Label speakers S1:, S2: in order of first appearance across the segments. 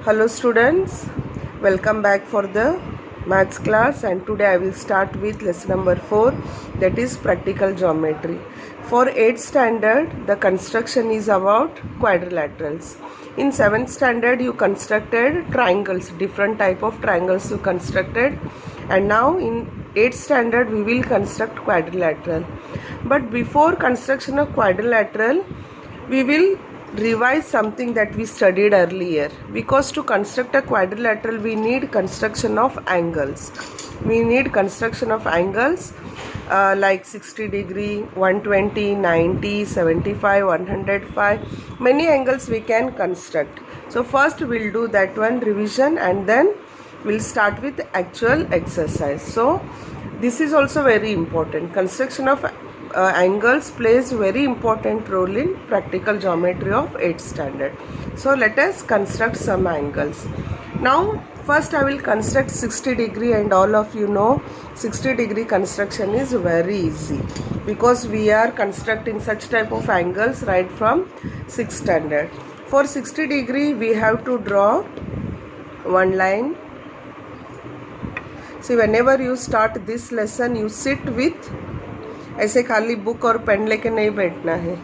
S1: Hello students, welcome back for the maths class, and today I will start with lesson number 4, that is practical geometry. For 8th standard the construction is about quadrilaterals. In 7th standard you constructed triangles, different type of triangles you constructed, and now in 8th standard we will construct quadrilateral. But before construction of quadrilateral we will revise something that we studied earlier, because to construct a quadrilateral we need construction of angles. We need construction of angles like 60 degree, 120, 90, 75, 105. Many angles we can construct. So first we'll do that one revision, and then we'll start with actual exercise. So this is also very important. Construction of angles plays very important role in practical geometry of 8th standard. So let us construct some angles. Now first I will construct 60 degree, and all of you know 60 degree construction is very easy because we are constructing such type of angles right from 6th standard. For 60 degree we have to draw one line. See, whenever you start this lesson you sit with ऐसे खाली book और pen लेके नहीं बैठना है,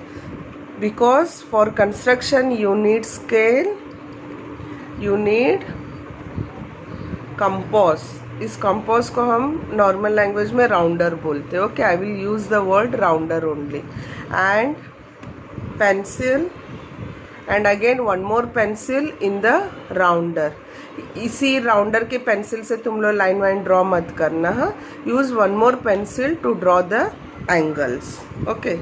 S1: because for construction you need scale, you need compass. इस compass को हम नॉर्मल लैंग्वेज में राउंडर बोलते हैं. Okay, I will use the word rounder only. And pencil, and again one more pencil in the rounder. इसी rounder के pencil से तुम लोग लाइन वाइन ड्रॉ मत करना. हाँ, use one more pencil to draw the angles. Okay,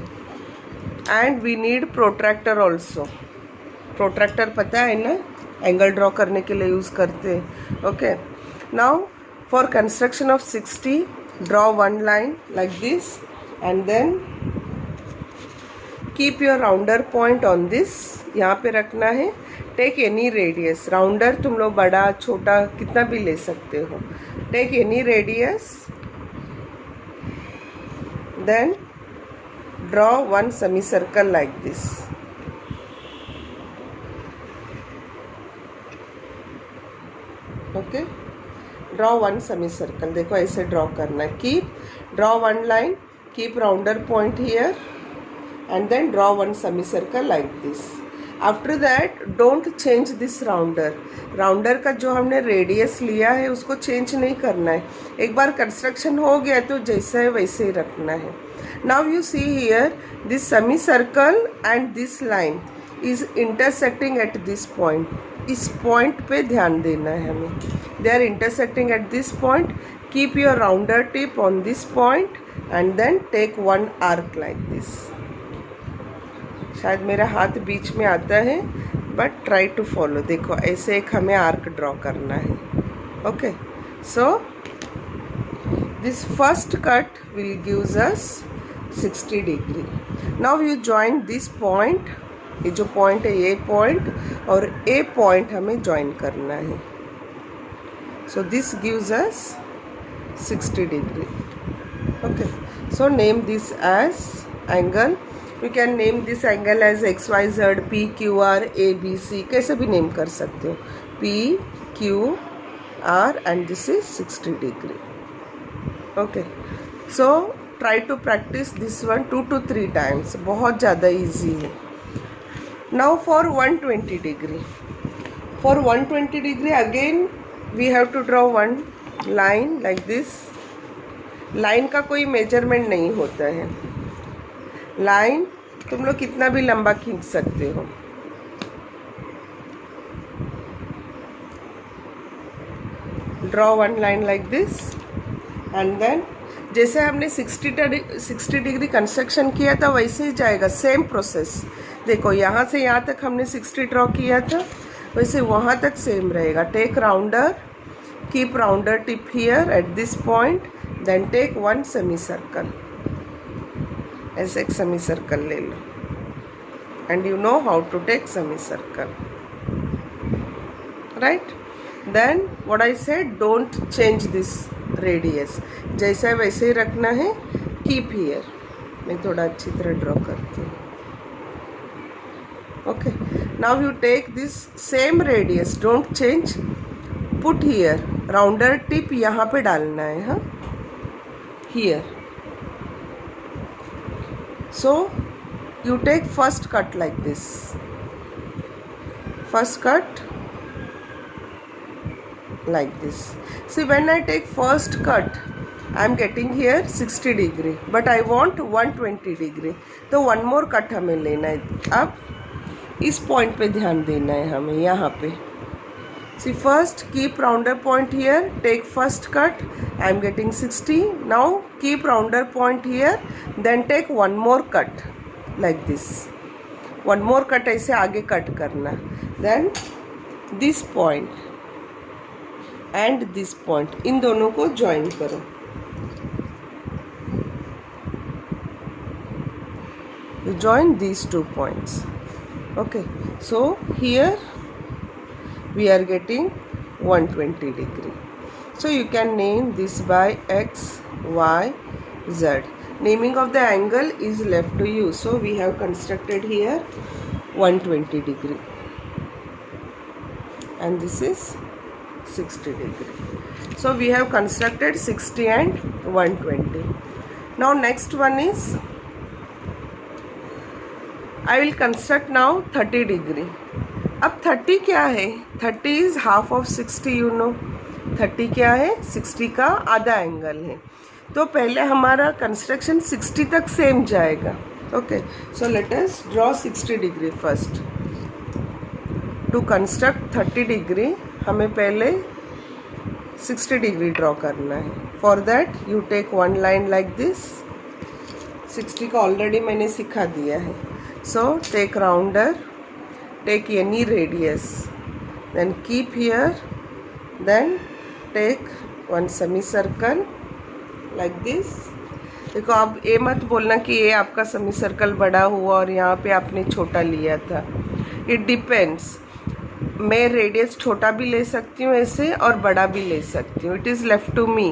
S1: and we need protractor also. protractor पता है ना, एंगल ड्रॉ करने के लिए यूज करते हैं. Okay, now for construction of 60 draw one line like this, and then keep your rounder point on this. यहाँ पे रखना है. Take any radius. राउंडर तुम लोग बड़ा छोटा कितना भी ले सकते हो. Take any radius, then draw one semicircle like this. Okay, draw one semicircle. देखो ऐसे ड्रॉ करना है. Keep draw one line, keep rounder point here, and then draw one semicircle like this. After that don't change this rounder. Rounder का जो हमने radius लिया है उसको चेंज नहीं करना है. एक बार कंस्ट्रक्शन हो गया तो जैसा है वैसे ही रखना है. Now you see here this semi circle and this line is intersecting at this point. इस पॉइंट पे ध्यान देना है हमें. They are intersecting at this point. Keep your rounder tip on this point and then take one arc like this. शायद मेरा हाथ बीच में आता है, बट ट्राई टू फॉलो. देखो ऐसे एक हमें आर्क ड्रॉ करना है. Okay, so this first cut will gives us 60 degree. Now you join this point. ये जो पॉइंट है ये पॉइंट और ए पॉइंट हमें जॉइन करना है. So this gives us 60 degree. Okay, so name this as angle. You can name this एंगल एज XYZ, PQR, ABC. कैसे भी नेम कर सकते हो. PQR and this is 60 degree. Okay, so try to practice this one 2 to 3 times. बहुत ज़्यादा easy है. Now for 120 degree. For 120 degree again we have to draw one line like this. Line का कोई measurement नहीं होता है. Line तुम लोग कितना भी लंबा खींच सकते हो. Draw one line like this, and then जैसे हमने 60 डिग्री कंस्ट्रक्शन किया था वैसे ही जाएगा. Same process. देखो यहाँ से यहाँ तक हमने 60 ड्रॉ किया था, वैसे वहाँ तक सेम रहेगा. Take rounder, keep rounder tip here at this point, then take one semi circle. ऐसे एक सेमी सर्कल ले लो, and you know how to take semi circle, right. Then what I said, don't change this radius. जैसा है वैसे ही रखना है. Keep here. मैं थोड़ा अच्छी तरह ड्रॉ करती हूँ. Okay, now you take this same radius, don't change, put here, rounder tip यहाँ पे डालना है, हाँ, here. So you take first cut like this, first cut like this. See, when I take first cut, I am getting here 60 degree, but I want 120 degree. तो one more cut हमें लेना है. अब इस पॉइंट पे ध्यान देना है हमें, यहाँ पे. See, first keep rounder point here, take first cut, I am getting 60. Now keep rounder point here, then take one more cut like this. One more cut ऐसे आगे कट करना. Then this point and this point, इन दोनों को join करो. You join these 2 points. Okay, so here we are getting 120 degree. So you can name this by X, Y, Z. Naming of the angle is left to you. So we have constructed here 120 degree. And this is 60 degree. So we have constructed 60 and 120. Now next one is, I will construct now 30 degree. अब 30 क्या है? 30 is half of 60, you know. 30 क्या है? 60 का आधा angle है. तो पहले हमारा कंस्ट्रक्शन 60 तक सेम जाएगा. Okay, so let us draw 60 degree first. To construct 30 degree हमें पहले 60 डिग्री ड्रॉ करना है. For that you take one line like this. 60 का ऑलरेडी मैंने सिखा दिया है. So take rounder, take any radius, then keep here, then take one semicircle like this. देखो, अब ये मत बोलना कि ये आपका सेमीसर्कल बड़ा हुआ और यहाँ पे आपने छोटा लिया था. It depends. मैं रेडियस छोटा भी ले सकती हूँ ऐसे और बड़ा भी ले सकती हूँ. It is left to me.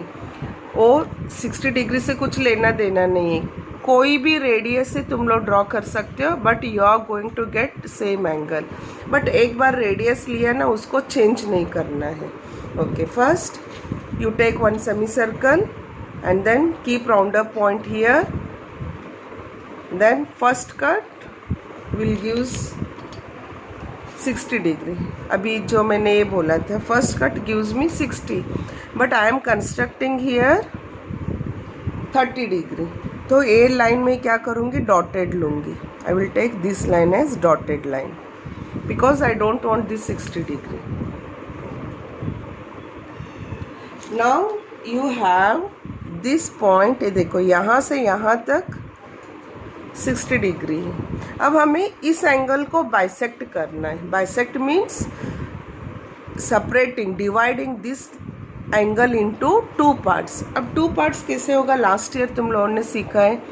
S1: वो 60 डिग्री से कुछ लेना देना नहीं है. कोई भी रेडियस से तुम लोग ड्रॉ कर सकते हो, but you are going to get same angle. But एक बार रेडियस लिया ना, उसको चेंज नहीं करना है. Okay, first you take one semi circle and then keep rounder point here. Then first cut will gives 60 degree. अभी जो मैंने ये बोला था, first cut gives me 60, but I am constructing here 30 degree. तो ए लाइन में क्या करूँगी? डॉटेड लूँगी. I will take this line as dotted line because I don't want this 60 degree. Now you have this point. ये देखो, यहाँ से यहाँ तक 60 डिग्री है. अब हमें इस एंगल को बाइसेक्ट करना है. Bisect means separating, dividing this angle into 2 parts. अब 2 पार्ट्स कैसे होगा? लास्ट ईयर तुम लोगों ने सीखा है.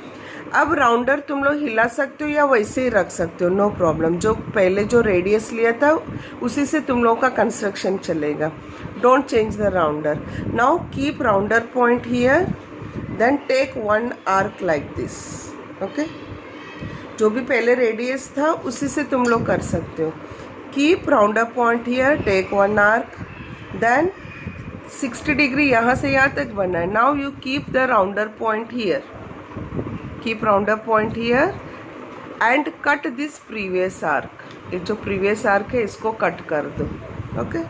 S1: अब राउंडर तुम लोग हिला सकते हो या वैसे ही रख सकते हो, नो प्रॉब्लम. जो पहले जो रेडियस लिया था उसी से तुम लोगों का कंस्ट्रक्शन चलेगा. Don't change the rounder. Now keep rounder point here, then take one arc like this. Okay, जो भी पहले रेडियस था उसी से तुम लोग कर सकते हो. Keep rounder point here, take one arc, then 60 degree यहाँ से यहाँ तक बना है. Now you keep the rounder point here, keep rounder point here and cut this previous arc. ये जो प्रीवियस आर्क है इसको कट कर दो. Okay,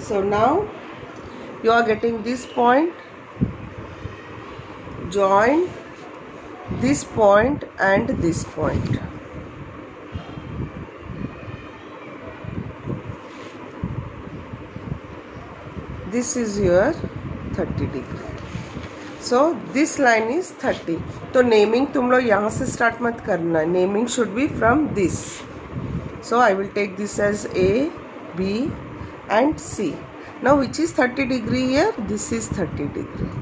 S1: so now you are getting this point. Join this point and this point. This is your 30 degree. So this line is 30. तो naming तुम लोग यहाँ से स्टार्ट मत करना. Naming should be from this. So I will take this as A, B and C. Now which is 30 degree here? This is 30 degree.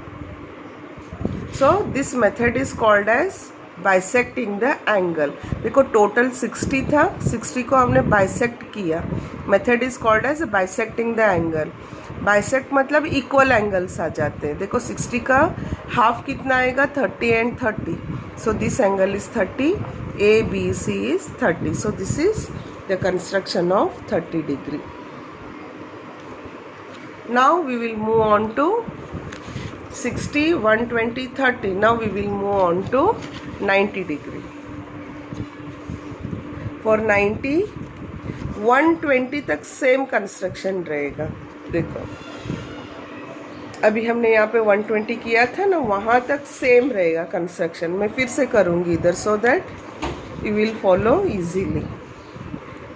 S1: So this method is called as bisecting the angle. देखो total 60 था, 60 को हमने bisect किया. Method is called as bisecting the angle. Bisect मतलब equal angles आ जाते हैं. देखो 60 का हाफ कितना आएगा? 30 and 30. So this angle is 30. A, B, C is 30. So this is the construction of 30 degree. Now we will move on to 60, 120, 30. Now we will move on to 90 degree. For 90, 120 तक same construction रहेगा. देखो अभी हमने यहाँ पे 120 किया था ना, वहाँ तक सेम रहेगा कंस्ट्रक्शन. मैं फिर से करूँगी इधर so that you will follow easily.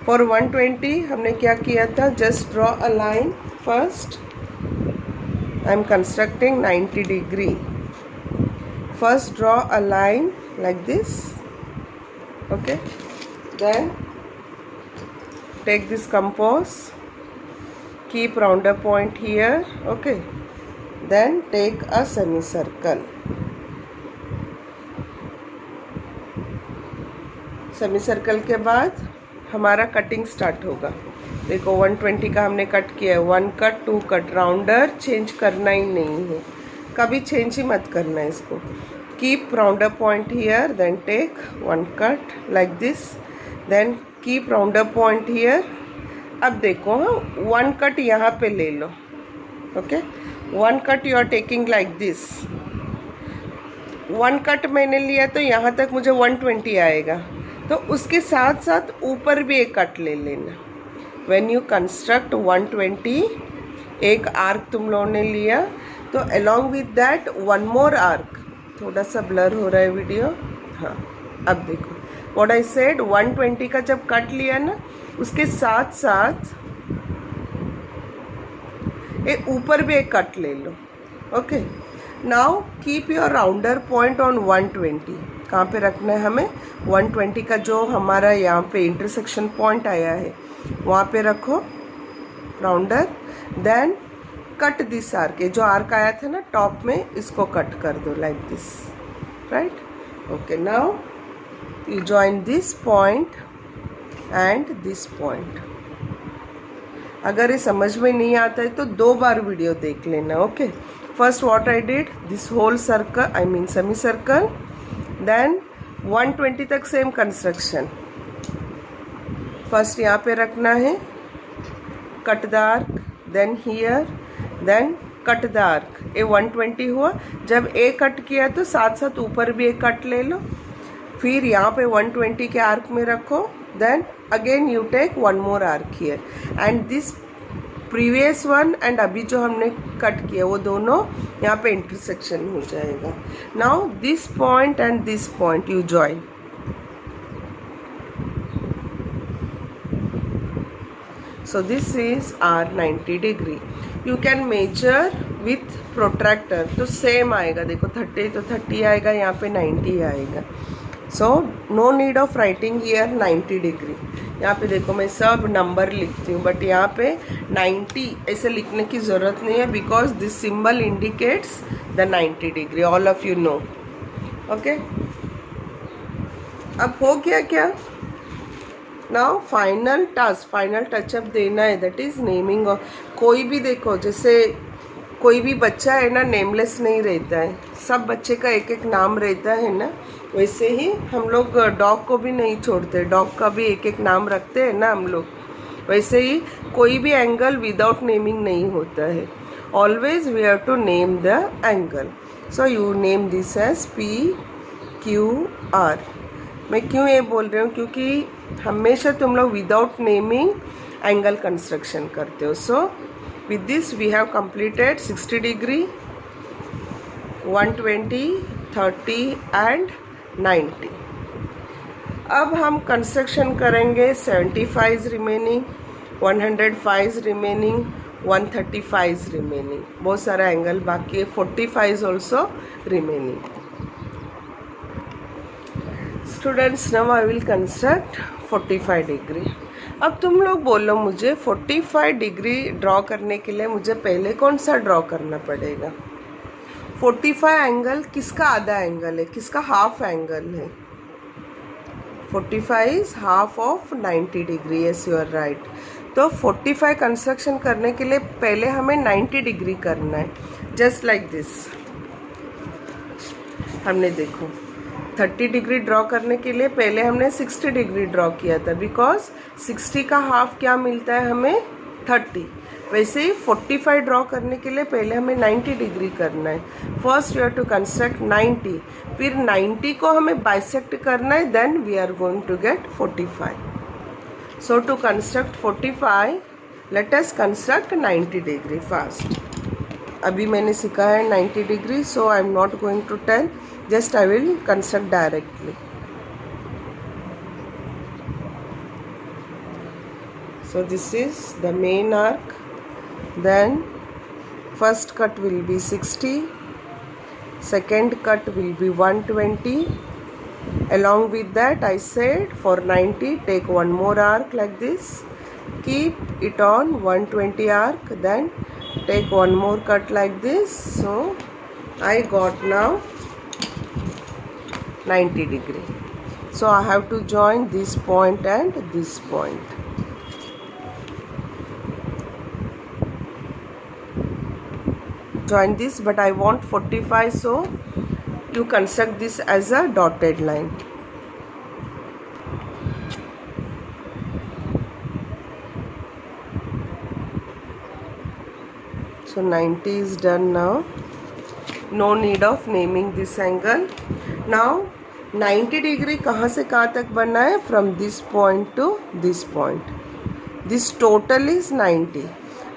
S1: For 120 हमने क्या किया था, just draw a line. First I am constructing 90 degree. First draw a line like this. Okay, then take this compass, keep rounder point here. Okay, then take a semicircle. Semicircle के बाद हमारा cutting start होगा. देखो 120 का हमने cut किया है. 1 cut, 2 cut. Rounder change करना ही नहीं है, कभी चेंज ही मत करना है इसको. Keep rounder point here, then take 1 cut like this, then keep rounder point here. अब देखो 1 कट यहाँ पे ले लो. Okay, 1 cut you are taking like this. 1 cut मैंने लिया तो यहाँ तक मुझे 120 आएगा, तो उसके साथ साथ ऊपर भी एक कट ले लेना. व्हेन यू कंस्ट्रक्ट 120, एक आर्क तुम लोगों ने लिया, तो along with that 1 more arc. थोड़ा सा ब्लर हो रहा है वीडियो. हाँ, अब देखो व्हाट आई सेड. 120 का जब कट लिया ना, उसके साथ साथ एक ऊपर भी एक कट ले लो. Okay, now keep your rounder point on 120. कहाँ पे रखना है हमें? 120 का जो हमारा यहाँ पे इंटरसेक्शन पॉइंट आया है वहाँ पे रखो rounder. Then cut this arc. जो आर्क आया था ना टॉप में, इसको कट कर दो like this. Right. Okay, now you join this point and this point. अगर ये समझ में नहीं आता है तो 2 बार वीडियो देख लेना. Okay, first what I did, this whole circle, I mean semi circle, then 120 तक सेम कंस्ट्रक्शन. फर्स्ट यहाँ पे रखना है, cut the arc, then here, then cut the arc. ये 120 हुआ. जब एक कट किया तो साथ साथ ऊपर भी एक कट ले लो. फिर यहाँ पे 120 के आर्क में रखो. Then again you take 1 more arc here, and this previous one and अभी जो हमने कट किया वो दोनों यहाँ पे इंटरसेक्शन हो जाएगा. Now this point and this point you join. So this is our 90 degree. You can measure with protractor. तो सेम आएगा. देखो 30 तो 30 आएगा, यहाँ पे 90 आएगा. So no need of writing here 90 degree. यहाँ पे देखो मैं सब नंबर लिखती हूँ, बट यहाँ पे 90 ऐसे लिखने की ज़रूरत नहीं है, because this symbol indicates the 90 degree. All of you know. Okay, अब हो गया क्या? Now final task, final touch-up देना है, दैट इज नेमिंग. कोई भी देखो, जैसे कोई भी बच्चा है ना, नेमलेस नहीं रहता है. सब बच्चे का एक एक नाम रहता है ना. वैसे ही हम लोग डॉग को भी नहीं छोड़ते, डॉग का भी एक एक नाम रखते हैं ना हम लोग. वैसे ही कोई भी एंगल विदाउट नेमिंग नहीं होता है. Always we have to name the angle. So you name this as PQR. मैं क्यों ये बोल रही हूँ, क्योंकि हमेशा तुम लोग विदाउट नेमिंग एंगल कंस्ट्रक्शन करते हो. So with this we have completed 60 degree, 120, 30 and 90. अब हम कंस्ट्रक्शन करेंगे 75 रिमेनिंग, 105 रिमेनिंग, 135 रिमेनिंग. बहुत सारा एंगल बाकी है. 45 also remaining. Students, now I will construct 45 degree. अब तुम लोग बोलो मुझे 45 डिग्री ड्रॉ करने के लिए मुझे पहले कौन सा ड्रॉ करना पड़ेगा? 45 एंगल किसका आधा एंगल है, किसका हाफ एंगल है? 45 is half of 90 degree. Yes, you are right. तो 45 कंस्ट्रक्शन करने के लिए पहले हमें 90 डिग्री करना है. Just like this. हमने देखो 30 डिग्री ड्रॉ करने के लिए पहले हमने 60 डिग्री ड्रॉ किया था, बिकॉज 60 का हाफ क्या मिलता है हमें 30। वैसे ही 45 ड्रॉ करने के लिए पहले हमें 90 डिग्री करना है। First you have to construct 90, फिर 90 को हमें बाइसेक्ट करना है, then we are going to get 45। So to construct 45 let us construct 90 degree fast. अभी मैंने सीखा है 90 degree, so I am not going to tell, just I will construct directly. So this is the main arc, then first cut will be 60, second cut will be 120. Along with that I said for 90 take one more arc like this, keep it on 120 arc, then take one more cut like this. So I got now 90 degree. So I have to join this point and this point. Join this, but I want 45, so you construct this as a dotted line. So 90 is done now. No need of naming this angle. Now 90 degree कहाँ से कहाँ तक बनना है? From this point to this point. This total is 90.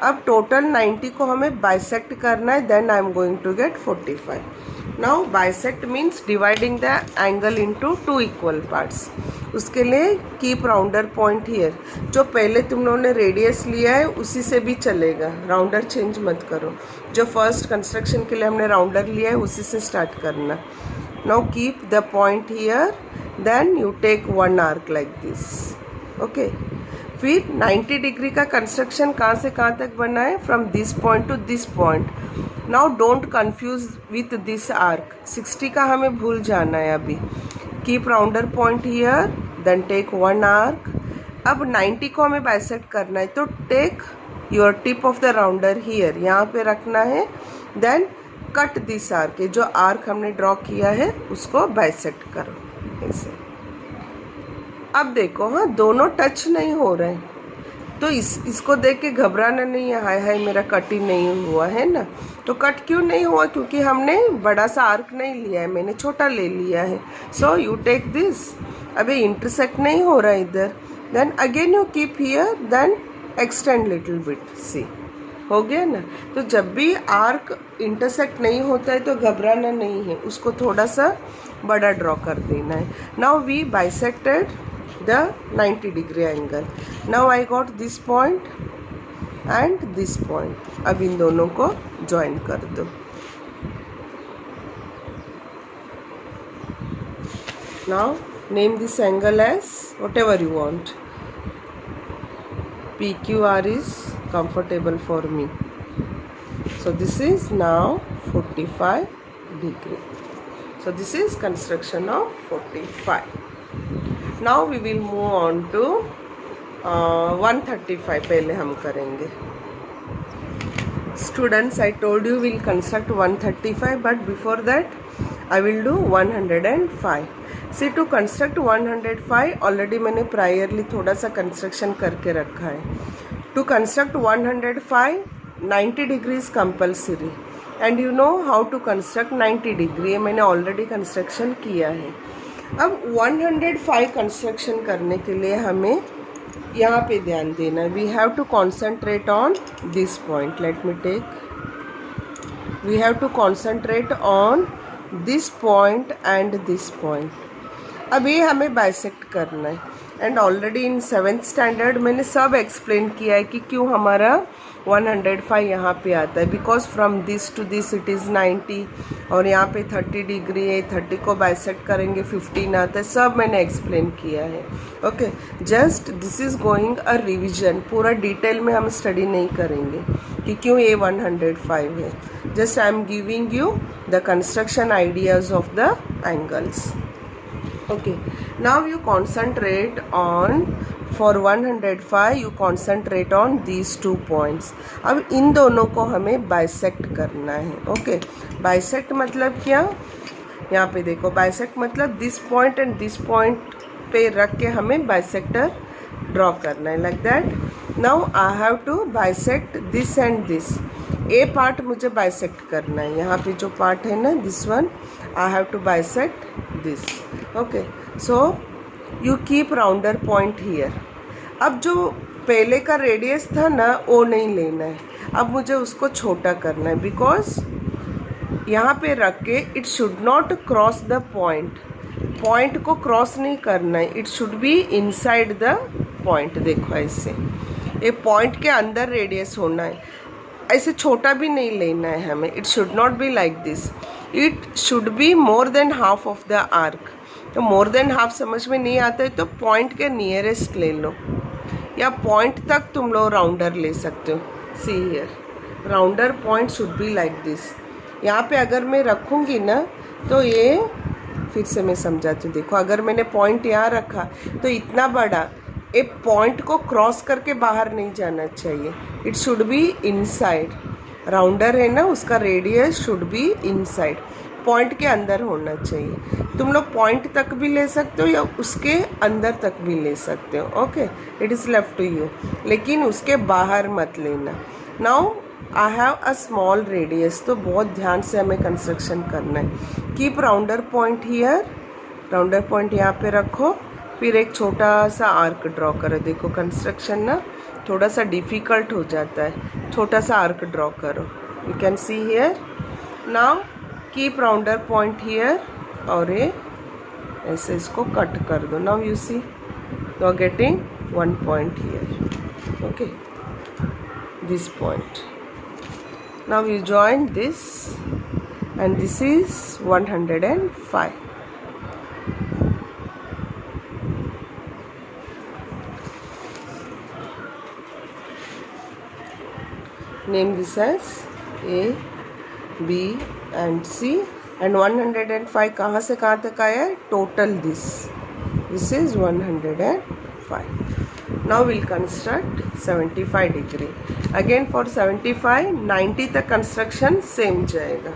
S1: अब total 90 को हमें bisect करना है, then I am going to get 45। Now bisect means dividing the angle into 2 equal parts. उसके लिए कीप राउंडर पॉइंट हियर। जो पहले तुम लोगों ने रेडियस लिया है उसी से भी चलेगा, राउंडर चेंज मत करो। जो फर्स्ट कंस्ट्रक्शन के लिए हमने राउंडर लिया है उसी से स्टार्ट करना। Now keep the point here, then you take one arc like this. Okay, फिर 90 डिग्री का कंस्ट्रक्शन कहाँ से कहाँ तक बना है? From this point to this point. Now don't confuse with this arc. 60 का हमें भूल जाना है अभी। Keep rounder point here, then take one arc. अब 90 को हमें बाइसेक्ट करना है, तो take your tip of the rounder here, यहाँ पे रखना है, देन कट दिस आर्क। जो आर्क हमने ड्रॉ किया है उसको बाइसेक्ट करो ऐसे। अब देखो, हाँ दोनों टच नहीं हो रहे हैं, तो इसको देख के घबराना नहीं है, हाय हाय मेरा कट ही नहीं हुआ है ना। तो कट क्यों नहीं हुआ? क्योंकि हमने बड़ा सा आर्क नहीं लिया है, मैंने छोटा ले लिया है। So you take this. अभी इंटरसेक्ट नहीं हो रहा है इधर, then again you keep here, then extend little bit. See हो गया ना। तो जब भी आर्क इंटरसेक्ट नहीं होता है तो घबराना नहीं है, उसको थोड़ा सा बड़ा ड्रॉ कर देना है। Now we bisected the 90 degree angle. Now I got this point and this point. अब इन दोनों को join कर दो। Now name this angle as whatever you want. PQR is comfortable for me. So this is now 45 degree. So this is construction of 45. Now we will move on to 135 पहले हम करेंगे। Students, I told you we'll construct 135, but before that I will do 105. See, to construct 105 already मैंने priorly थोड़ा सा construction करके रखा है। To construct 105 90 degree is compulsory, and you know how to construct 90 degree, ये मैंने already construction किया है। अब 105 कंस्ट्रक्शन करने के लिए हमें यहाँ पे ध्यान देना है। We have to concentrate on this point. Let me take, we have to concentrate on this point and this point. अब ये हमें बाइसेक्ट करना है, and already in 7th standard मैंने सब एक्सप्लेन किया है कि क्यों हमारा 105 यहाँ पे आता है। Because from this to this it is 90, और यहाँ पे 30 डिग्री है, 30 को बाइसेक्ट करेंगे 15 आता है। सब मैंने एक्सप्लेन किया है। Okay, just this is going a revision. पूरा डिटेल में हम स्टडी नहीं करेंगे कि क्यों ये 105 है। Just I am giving you the construction ideas of the angles. Okay, now you concentrate on, for 105 you concentrate on these 2 points. अब इन दोनों को हमें बाइसेक्ट करना है। ओके, बाइसेक्ट मतलब क्या? यहाँ पे देखो बाइसेक्ट मतलब this point and this point पे रख के हमें बाइसेक्टर ड्रॉ करना है, like that. Now I have to bisect this and this. A part मुझे बाइसेक्ट करना है, यहाँ पे जो पार्ट है ना this one, I have to bisect this. Okay, so you keep rounder point here. अब जो पहले का रेडियस था ना वो नहीं लेना है, अब मुझे उसको छोटा करना है, बिकॉज यहाँ पे रख के it should not cross the point. Point को क्रॉस नहीं करना है, it should be inside the point. देखो ऐसे ये पॉइंट के अंदर रेडियस होना है, ऐसे छोटा भी नहीं लेना है हमें। It should not be like this, it should be more than half of the arc. तो मोर देन हाफ समझ में नहीं आता है तो पॉइंट के नियरेस्ट ले लो, या पॉइंट तक तुम लोग राउंडर ले सकते हो। See here, rounder point should be like this. यहाँ पे अगर मैं रखूँगी ना तो ये, फिर से मैं समझाती हूँ। देखो अगर मैंने पॉइंट यहाँ रखा तो इतना बड़ा, एक पॉइंट को क्रॉस करके बाहर नहीं जाना चाहिए, it should be inside. Rounder है ना, उसका radius should be inside, point के अंदर होना चाहिए। तुम लोग पॉइंट तक भी ले सकते हो या उसके अंदर तक भी ले सकते हो। Okay, it is left to you, लेकिन उसके बाहर मत लेना। Now I have a small radius, तो बहुत ध्यान से हमें कंस्ट्रक्शन करना है। Keep rounder point here, rounder point यहाँ पे रखो, फिर एक छोटा सा आर्क ड्रॉ करो। देखो कंस्ट्रक्शन ना थोड़ा सा डिफ़िकल्ट हो जाता है, छोटा सा आर्क ड्रॉ करो। You can see here. Now keep rounder point here, और ये ऐसे इसको कट कर दो। Now you see you are getting one point here. Okay, this point. Now you join this and this is 105. Name this as A, B and C, and 105 कहाँ से कहाँ तक आया है? Total this is 105. Now we'll construct 75 degree. Again for 75, 90 तक construction same जाएगा.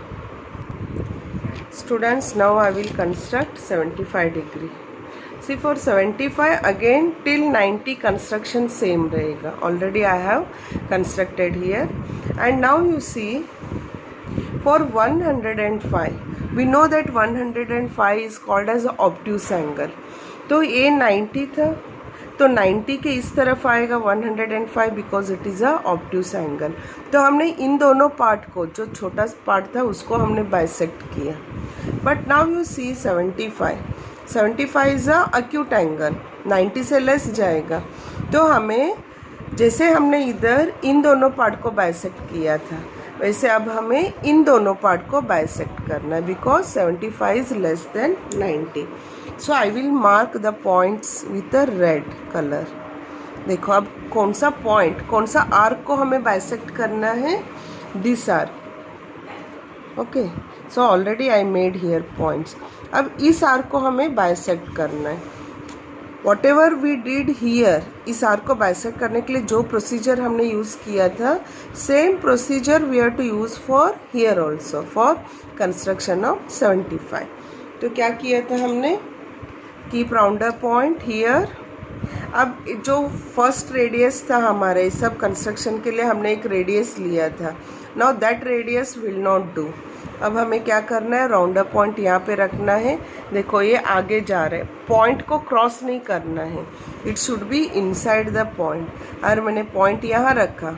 S1: Students, now I will construct 75 degree. See for 75 again till 90 construction same रहेगा. Already I have constructed here, and now you see for 105 we know that 105 is called as obtuse angle. तो ये 90 था तो 90 के इस तरफ आएगा 105 because it is a obtuse angle. तो हमने इन दोनों पार्ट को, जो छोटा पार्ट था उसको हमने बाइसेक्ट किया। But now you see 75 is a acute angle, 90 से लेस जाएगा। तो हमें जैसे हमने इधर इन दोनों पार्ट को बाइसेक्ट किया था, वैसे अब हमें इन दोनों पार्ट को बाइसेक्ट करना है, because 75 is less than 90। So I will mark the points with a red colour. देखो अब कौन सा पॉइंट, कौन सा आर्क को हमें बाइसेक्ट करना है? This arc. Okay, so already I made here points. अब इस आर्क को हमें बाइसेक्ट करना है। Whatever we did here, इस आर्क को बाइसेक्ट करने के लिए जो प्रोसीजर हमने यूज़ किया था, same procedure we are to use for here also for construction of 75। तो क्या किया था हमने? Keep rounder point here. अब जो फर्स्ट रेडियस था हमारे सब कंस्ट्रक्शन के लिए, हमने एक रेडियस लिया था। Now that radius will not do. अब हमें क्या करना है? राउंडर पॉइंट यहाँ पे रखना है। देखो ये आगे जा रहे हैं, पॉइंट को क्रॉस नहीं करना है, it should be inside the point. और मैंने पॉइंट यहाँ रखा,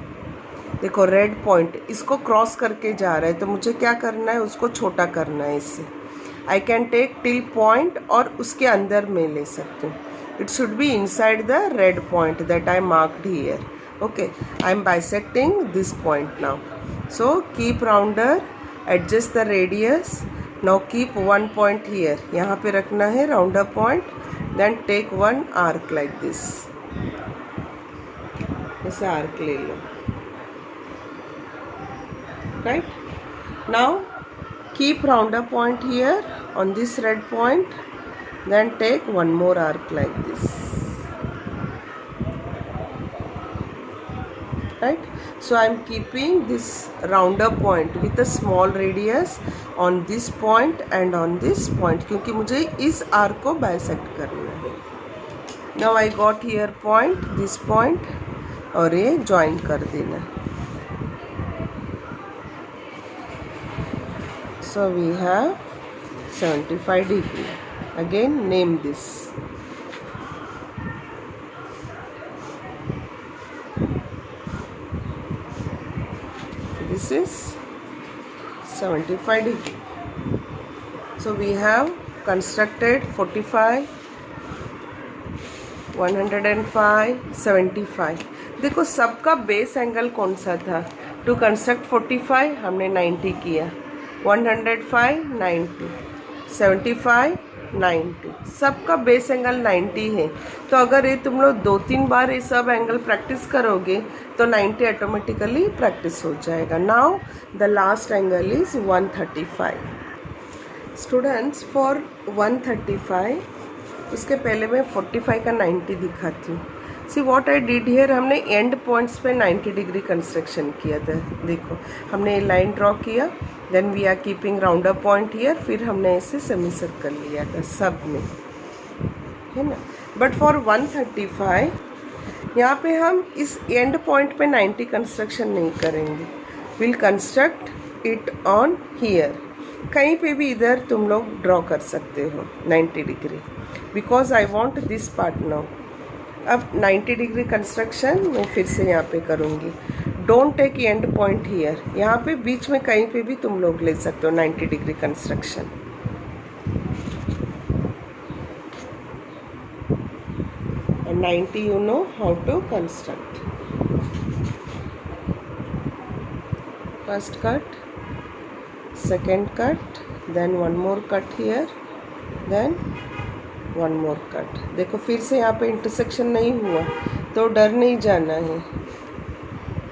S1: देखो रेड पॉइंट, इसको क्रॉस करके जा रहा है, तो मुझे क्या करना है? उसको छोटा करना है इससे। I can take till point और उसके अंदर में ले सकती हूँ। It should be inside the red point that I marked here. Okay, I am bisecting this point now. So keep rounder, adjust the radius. Now keep one point here, यहाँ पे रखना है rounder point. Then take one arc like this, ऐसे arc ले लो। Right, now keep round up point here on this red point, then take one more arc like this. Right, So I am keeping this rounder point with a small radius on this point and on this point, क्योंकि मुझे इस arc को bisect करना है. Now I got here point, this point, और ये join कर देना. So we have 75 degree. Again name this. This is 75 degree. So we have constructed 45, 105, 75. देखो सबका बेस एंगल कौन सा था. टू कंस्ट्रक्ट 45 हमने 90 किया, 105 90, 75 90, सबका बेस एंगल 90 है. तो अगर ये तुम लोग 2-3 बार ये सब एंगल प्रैक्टिस करोगे तो 90 ऑटोमेटिकली प्रैक्टिस हो जाएगा. Now the last angle is 135. Students for 135, उसके पहले मैं 45 का 90 दिखाती हूँ. See what I did here, हमने एंड पॉइंट्स पे 90 डिग्री कंस्ट्रक्शन किया था. देखो हमने लाइन ड्रॉ किया, then we are keeping rounder point here, फिर हमने इसे सेमी सर्कल लिया था सब में, है ना. बट फॉर 135 यहाँ पे हम इस एंड पॉइंट पे 90 कंस्ट्रक्शन नहीं करेंगे. Will construct it on here. कहीं पे भी इधर तुम लोग ड्रॉ कर सकते हो 90 degree, because I want this part now. अब 90 डिग्री कंस्ट्रक्शन मैं फिर से यहाँ पे करूँगी. Don't take end point here. यहाँ पे बीच में कहीं पे भी तुम लोग ले सकते हो 90 degree construction. and 90 you know how to construct. First cut, second cut, then one more cut here, then one more cut. देखो फिर से यहाँ पे इंटरसेक्शन नहीं हुआ तो डर नहीं जाना है.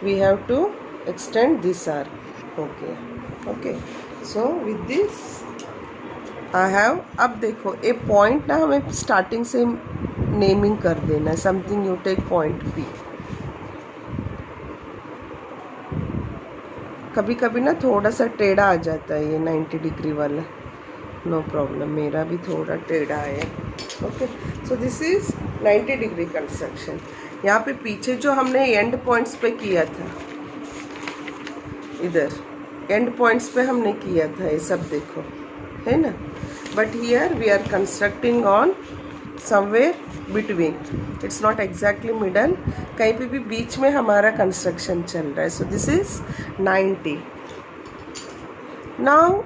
S1: We have to extend this arc. Okay. So with this I have, अब देखो ये पॉइंट ना हमें स्टार्टिंग से नेमिंग कर देना है. Something you take point P. कभी कभी ना थोड़ा सा टेढ़ा आ जाता है ये 90 डिग्री वाला. नो प्रॉब्लम, मेरा भी थोड़ा टेढ़ा है. Okay, so this is 90 degree construction. यहाँ पे पीछे जो हमने एंड पॉइंट्स पे किया था, इधर एंड पॉइंट्स पे हमने किया था ये सब, देखो है ना. But here we are constructing on somewhere between. It's not exactly middle, कहीं पे भी बीच में हमारा कंस्ट्रक्शन चल रहा है. So this is 90. Now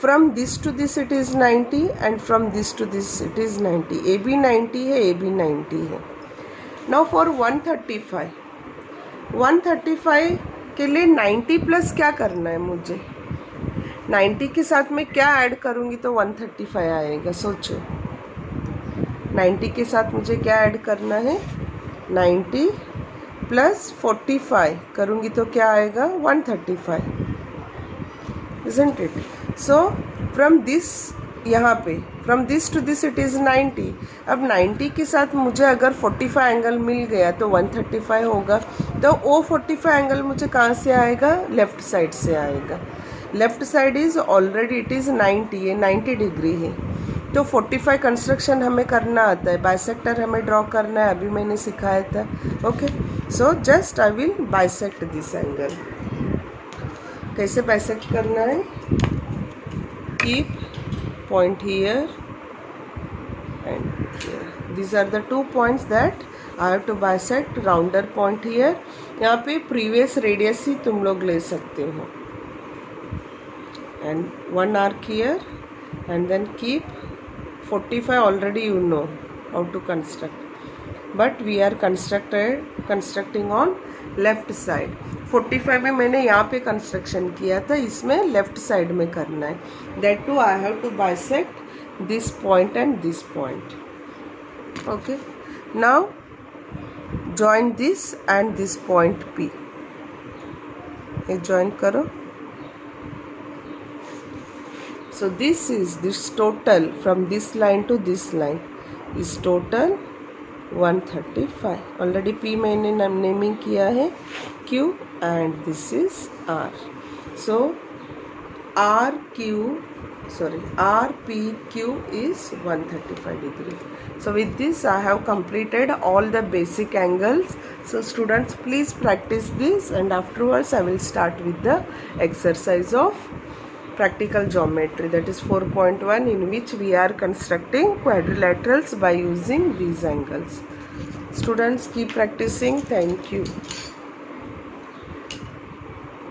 S1: from this to this it is 90 and from this to this it is 90. AB 90 है, AB 90 है. Now for 135 के लिए 90 प्लस क्या करना है मुझे. 90 के साथ में क्या ऐड करूँगी तो 135 आएगा. सोचो 90 के साथ मुझे क्या ऐड करना है. 90 प्लस 45 करूँगी तो क्या आएगा 135. Isn't it? So from this, यहाँ पे from this to this it is 90. अब 90 के साथ मुझे अगर 45 एंगल मिल गया तो 135 होगा. तो वो 45 एंगल मुझे कहाँ से आएगा, लेफ़्ट साइड से आएगा. Left side is already it is 90, ये 90 डिग्री है. तो 45 कंस्ट्रक्शन हमें करना आता है, बाइसेक्टर हमें ड्रॉ करना है, अभी मैंने सिखाया था. Okay, so just I will bisect this angle. कैसे बाइसेक्ट करना है. Keep point here and here. these are the 2 points that I have to bisect. Rounder point here. यहाँ पे प्रीवियस रेडियस ही तुम लोग ले सकते हो. And 1 arc here and then keep 45. already you know how to construct, but we are constructing on left side. 45 में मैंने यहाँ पे कंस्ट्रक्शन किया था, इसमें लेफ़्ट साइड में करना है. That too I have to bisect this point and this point. Okay, now join this and this point P. ये जॉइन करो. So this is this total from this line to this line is total 135. Already P मैंने naming किया है. Q Q and this is R. So RPQ is 135 degree. So with this I have completed all the basic angles. So students, please practice this, and afterwards I will start with the exercise of practical geometry, that is 4.1, in which we are constructing quadrilaterals by using these angles. Students, keep practicing. Thank you.